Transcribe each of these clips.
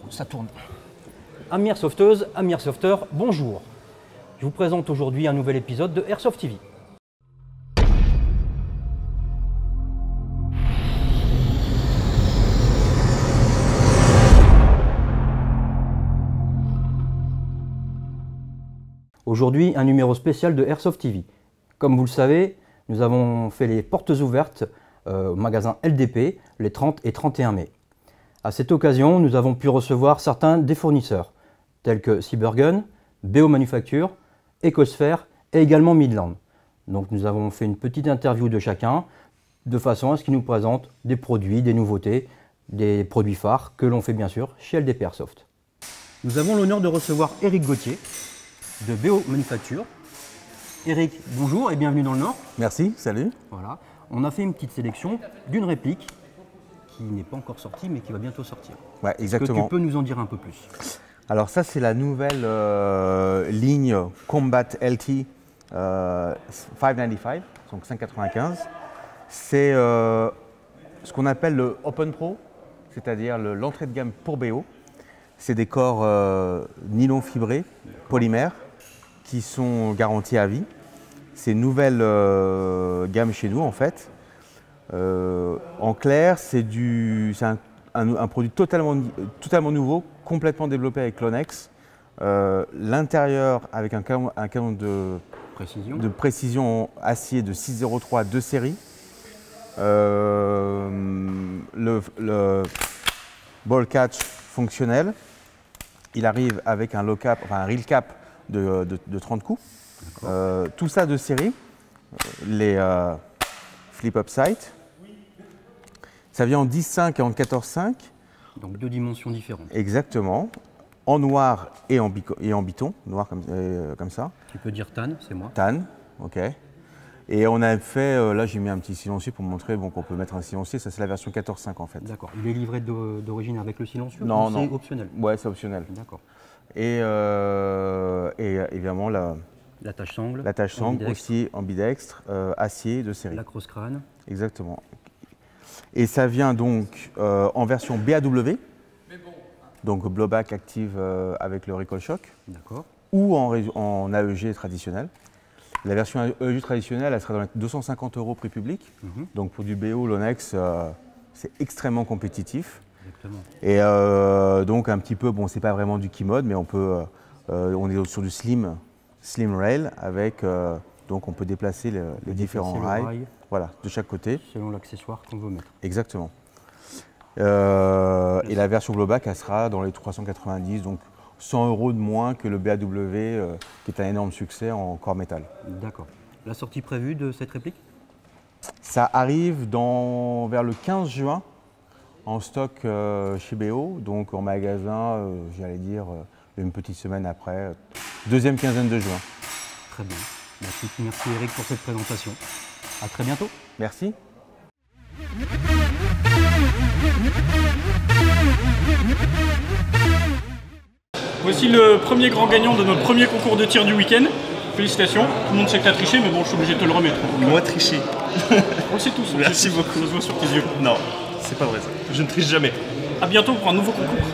Ça tourne. Amis Airsofteuse, amis Airsofters, bonjour. Je vous présente aujourd'hui un nouvel épisode de Airsoft TV. Aujourd'hui, un numéro spécial de Airsoft TV. Comme vous le savez, nous avons fait les portes ouvertes au magasin LDP les 30 et 31 mai. À cette occasion, nous avons pu recevoir certains des fournisseurs, tels que Cybergun, BO Manufacture, Ecosphere et également Midland. Donc nous avons fait une petite interview de chacun, de façon à ce qu'ils nous présentent des produits, des nouveautés, des produits phares que l'on fait bien sûr chez LDP Airsoft. Nous avons l'honneur de recevoir Eric Gauthier de BO Manufacture. Eric, bonjour et bienvenue dans le Nord. Merci, salut. Voilà. On a fait une petite sélection d'une réplique qui n'est pas encore sortie mais qui va bientôt sortir. Ouais, exactement. Est-ce que tu peux nous en dire un peu plus? Alors ça, c'est la nouvelle ligne Combat LT 595, donc 595. C'est ce qu'on appelle le Open Pro, c'est-à-dire l'entrée de gamme pour BO. C'est des corps nylon fibré, polymère, qui sont garantis à vie. C'est une nouvelle gamme chez nous en fait. En clair, c'est un produit totalement nouveau, complètement développé avec Lonex. L'intérieur avec un canon de précision acier de 603 de série. Le ball catch fonctionnel. Il arrive avec un low cap, enfin un reel cap de 30 coups. Tout ça de série. Les flip up sight. Ça vient en 10.5 et en 14.5. Donc deux dimensions différentes. Exactement. En noir et en biton. Noir comme ça. Tu peux dire tan, c'est moi. Tan, ok. Et on a fait, là j'ai mis un petit silencieux pour montrer qu'on peut mettre un silencieux. Ça c'est la version 14.5 en fait. D'accord. Il est livré d'origine avec le silencieux? Non, non. C'est optionnel? Ouais, c'est optionnel. D'accord. Et évidemment l'attache sangle. L'attache sangle aussi ambidextre, acier de série. La crosse crâne. Exactement. Et ça vient donc en version BAW, donc blowback active avec le recoil shock, ou en AEG traditionnel. La version AEG traditionnelle, elle sera dans les 250 € prix public. Donc pour du BO, Lonex, c'est extrêmement compétitif. Exactement. Et donc un petit peu, bon, c'est pas vraiment du key mode, mais on est sur du slim rail avec, donc on peut déplacer les différents rails. Voilà, de chaque côté. Selon l'accessoire qu'on veut mettre. Exactement. Et la version blowback, elle sera dans les 390, donc 100 € de moins que le BAW, qui est un énorme succès en corps métal. D'accord. La sortie prévue de cette réplique? Ça arrive vers le 15 juin en stock chez BO, donc en magasin, j'allais dire une petite semaine après, deuxième quinzaine de juin. Très bien. Merci Eric pour cette présentation. À très bientôt. Merci. Voici le premier grand gagnant de notre premier concours de tir du week-end. Félicitations. Tout le monde sait que tu as triché, mais bon, je suis obligé de te le remettre. Moi tricher. On le sait tous. Merci beaucoup. Ça se voit sur tes yeux. Non, c'est pas vrai ça. Je ne triche jamais. À bientôt pour un nouveau concours.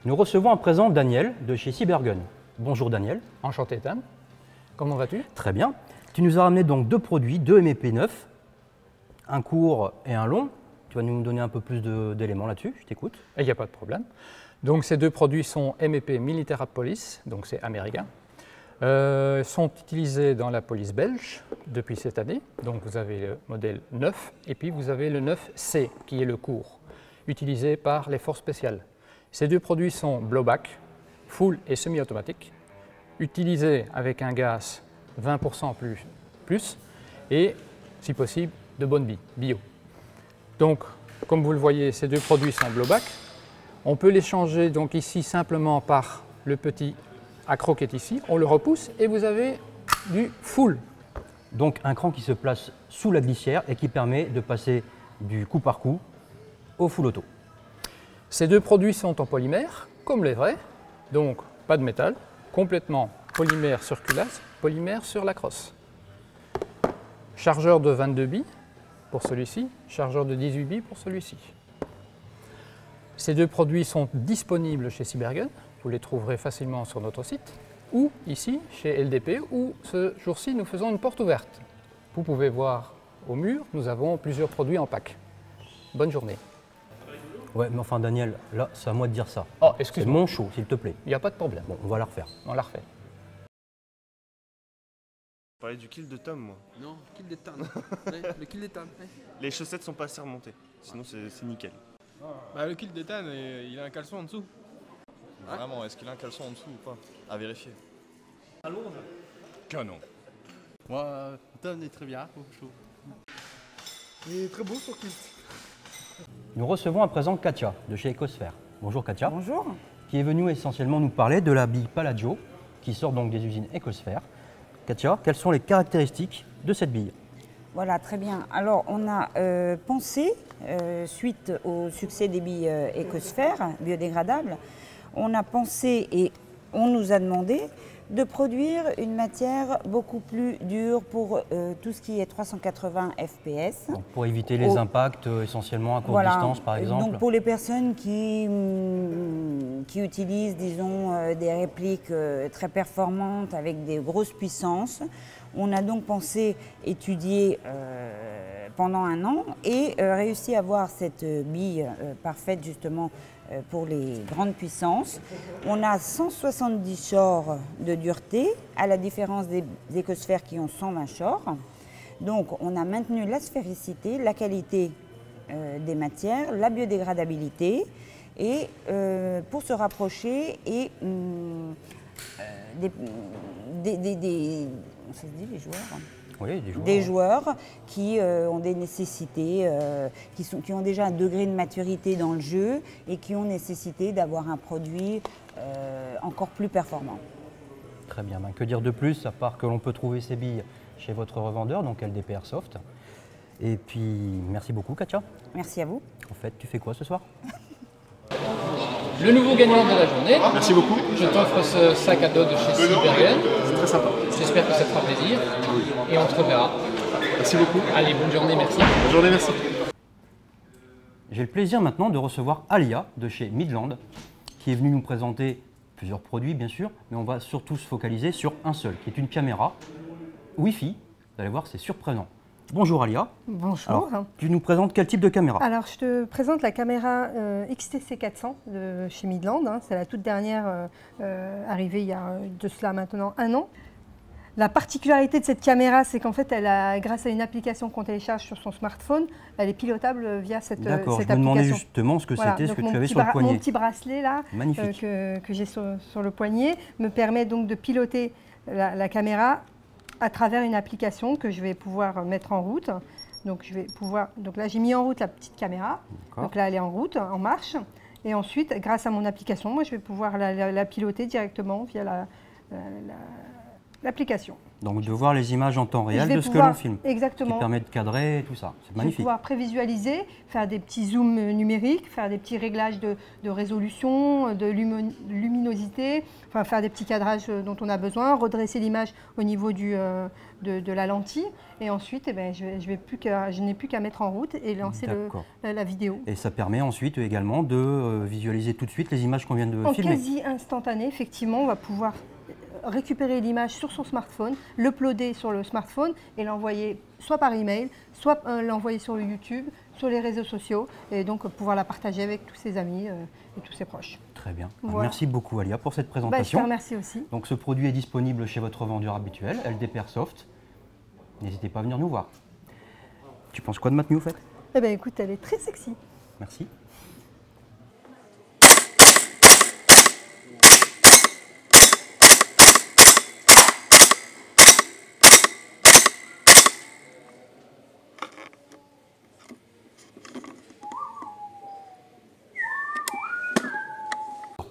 Nous recevons à présent Daniel de chez Cybergun. Bonjour Daniel. Enchanté Tam. Comment vas-tu? Très bien. Tu nous as ramené donc deux produits, deux MEP neufs, un court et un long. Tu vas nous donner un peu plus d'éléments là-dessus, je t'écoute. Il n'y a pas de problème. Donc ces deux produits sont MEP Military Police, donc c'est américain. Sont utilisés dans la police belge depuis cette année. Donc vous avez le modèle 9 et puis vous avez le 9C qui est le court, utilisé par les forces spéciales. Ces deux produits sont blowback, full et semi-automatique, utilisés avec un gaz 20% plus et, si possible, de bonne vie, bio. Donc, comme vous le voyez, ces deux produits sont blowback. On peut les changer donc ici simplement par le petit accro qui est ici. On le repousse et vous avez du full. Donc un cran qui se place sous la glissière et qui permet de passer du coup par coup au full auto. Ces deux produits sont en polymère, comme les vrais, donc pas de métal, complètement polymère sur culasse, polymère sur la crosse. Chargeur de 22 billes pour celui-ci, chargeur de 18 billes pour celui-ci. Ces deux produits sont disponibles chez Cybergun, vous les trouverez facilement sur notre site, ou ici chez LDP, où ce jour-ci nous faisons une porte ouverte. Vous pouvez voir au mur, nous avons plusieurs produits en pack. Bonne journée. Ouais, mais enfin Daniel, là c'est à moi de dire ça. Oh, C'est excuse-moi, mon show, s'il te plaît. il n'y a pas de problème, Bon, on va la refaire. on la refait. Je parlais du kill de Tom, moi. Non, kill des tannes. Ouais, le kill des tannes. Ouais. Les chaussettes sont pas assez remontées. Sinon, c'est nickel. Bah, le kill des tannes, il a un caleçon en dessous. Vraiment, est-ce qu'il a un caleçon en dessous ou pas? À vérifier. Canon. Moi, Tom est très bien, chaud. Il est très beau sur kill. Nous recevons à présent Katia de chez Ecosphère. Bonjour Katia. Bonjour. Qui est venue essentiellement nous parler de la bille Palladio, qui sort donc des usines Ecosphère. Katia, quelles sont les caractéristiques de cette bille? Voilà, très bien. Alors, on a pensé, suite au succès des billes Ecosphère biodégradables, on a pensé et on nous a demandé de produire une matière beaucoup plus dure pour tout ce qui est 380 fps. Donc, pour éviter les impacts essentiellement à courte distance par exemple. Donc pour les personnes qui utilisent, disons, des répliques très performantes avec des grosses puissances, on a donc pensé étudier pendant un an et réussi à avoir cette bille parfaite justement pour les grandes puissances. On a 170 shores de dureté, à la différence des Ecosphères qui ont 120 shores. Donc on a maintenu la sphéricité, la qualité des matières, la biodégradabilité, et pour se rapprocher et on se dit les joueurs. Oui, des joueurs qui ont des nécessités, qui ont déjà un degré de maturité dans le jeu et qui ont nécessité d'avoir un produit encore plus performant. Très bien. Ben, que dire de plus, à part que l'on peut trouver ces billes chez votre revendeur, donc LDP Airsoft. Et puis, merci beaucoup Katia. Merci à vous. En fait, tu fais quoi ce soir? Le nouveau gagnant de la journée. Merci beaucoup. Je t'offre ce sac à dos de chez Cybergun. C'est très sympa. J'espère que ça te fera plaisir. Et on te reverra. Merci beaucoup. Allez, bonne journée, merci. Bonne journée, merci. J'ai le plaisir maintenant de recevoir Alia de chez Midland, qui est venue nous présenter plusieurs produits bien sûr, mais on va surtout se focaliser sur un seul, qui est une caméra Wi-Fi. Vous allez voir, c'est surprenant. Bonjour Alia. Bonjour. Alors, tu nous présentes quel type de caméra? Alors, je te présente la caméra XTC 400 de chez Midland. Hein. C'est la toute dernière arrivée il y a de cela maintenant un an. La particularité de cette caméra, c'est qu'en fait, grâce à une application qu'on télécharge sur son smartphone, elle est pilotable via cette application. D'accord, je me demandais justement ce que c'était, ce que tu avais sur le poignet. Mon petit bracelet là, magnifique, que j'ai sur le poignet, me permet donc de piloter la caméra à travers une application que je vais pouvoir mettre en route. Donc, donc là, j'ai mis en route la petite caméra. Donc là, elle est en route, en marche. Et ensuite, grâce à mon application, moi, je vais pouvoir la piloter directement via l'application. Donc de voir les images en temps réel de ce que l'on filme. Exactement. Qui permet de cadrer et tout ça. C'est magnifique. Je vais pouvoir prévisualiser, faire des petits zooms numériques, faire des petits réglages de résolution, de luminosité, enfin faire des petits cadrages dont on a besoin, redresser l'image au niveau de la lentille. Et ensuite, eh ben, je n'ai plus qu'à mettre en route et lancer la vidéo. Et ça permet ensuite également de visualiser tout de suite les images qu'on vient de filmer. En quasi instantané, effectivement, on va pouvoir récupérer l'image sur son smartphone, l'uploader sur le smartphone et l'envoyer soit par email, soit l'envoyer sur YouTube, sur les réseaux sociaux et donc pouvoir la partager avec tous ses amis et tous ses proches. Très bien. Voilà. Merci beaucoup Alia pour cette présentation. Je te remercie aussi. Donc ce produit est disponible chez votre vendeur habituel, LDP Airsoft. N'hésitez pas à venir nous voir. Tu penses quoi de ma tenue au fait? Eh bien écoute, elle est très sexy. Merci.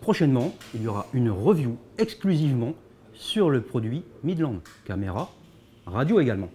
Prochainement, il y aura une review exclusivement sur le produit Midland. Caméra, radio également.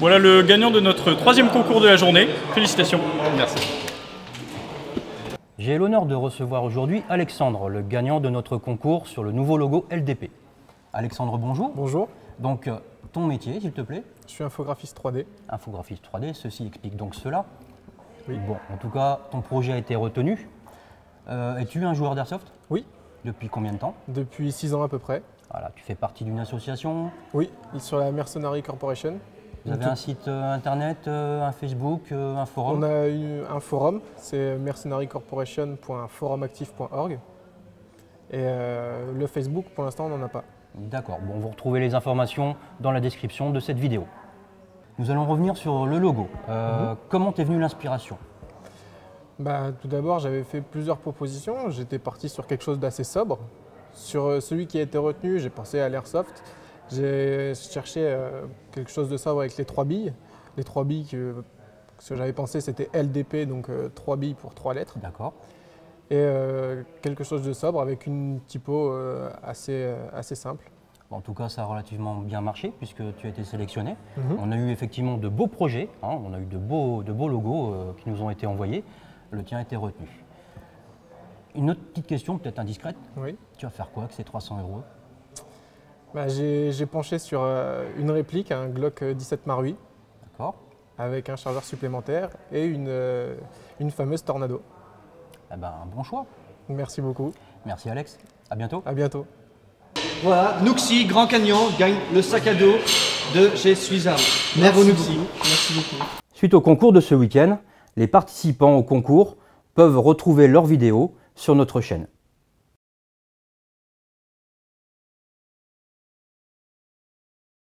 Voilà le gagnant de notre troisième concours de la journée. Félicitations. Merci. J'ai l'honneur de recevoir aujourd'hui Alexandre, le gagnant de notre concours sur le nouveau logo LDP. Alexandre, bonjour. Bonjour, Donc, ton métier, s'il te plaît? je suis infographiste 3D. Infographiste 3D, ceci explique donc cela. Oui. Bon, en tout cas, ton projet a été retenu. Es-tu un joueur d'airsoft? Oui, Depuis combien de temps? depuis 6 ans à peu près. Voilà, tu fais partie d'une association. Oui, sur la Mercenary Corporation. Vous avez un site internet, un Facebook, un forum? On a eu un forum, c'est mercenarycorporation.forumactif.org. Et le Facebook, pour l'instant, on n'en a pas. D'accord, bon, vous retrouvez les informations dans la description de cette vidéo. Nous allons revenir sur le logo. Comment t'est venue l'inspiration? Tout d'abord, j'avais fait plusieurs propositions. J'étais parti sur quelque chose d'assez sobre. Sur celui qui a été retenu, j'ai pensé à l'airsoft. J'ai cherché quelque chose de sobre avec les 3 billes. Les 3 billes ce que j'avais pensé, c'était LDP, donc 3 billes pour 3 lettres. D'accord. Et quelque chose de sobre avec une typo assez simple. En tout cas, ça a relativement bien marché puisque tu as été sélectionné. On a eu effectivement de beaux projets, hein, on a eu de beaux logos qui nous ont été envoyés. Le tien a été retenu. Une autre petite question, peut-être indiscrète. Oui. Tu vas faire quoi avec ces 300 €? J'ai penché sur une réplique, un Glock 17 Marui, D'accord. avec un chargeur supplémentaire et une fameuse Tornado. Eh ben, un bon choix. Merci beaucoup. Merci Alex. À bientôt. À bientôt. Voilà, Nuxi Grand Canyon gagne le sac à dos de chez Suizarm. Bravo Nuxi. Merci beaucoup. Suite au concours de ce week-end, les participants au concours peuvent retrouver leurs vidéos sur notre chaîne.